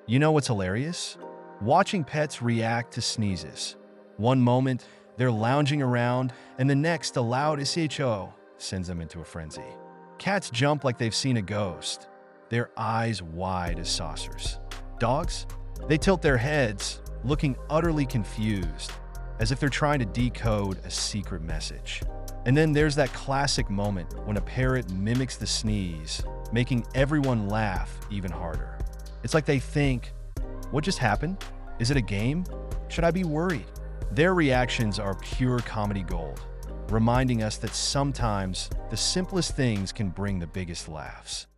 You know what's hilarious? Watching pets react to sneezes. One moment, they're lounging around, and the next, a loud SHO sends them into a frenzy. Cats jump like they've seen a ghost, their eyes wide as saucers. Dogs? They tilt their heads, looking utterly confused, as if they're trying to decode a secret message. And then there's that classic moment when a parrot mimics the sneeze, making everyone laugh even harder. It's like they think, what just happened? Is it a game? Should I be worried? Their reactions are pure comedy gold, reminding us that sometimes the simplest things can bring the biggest laughs.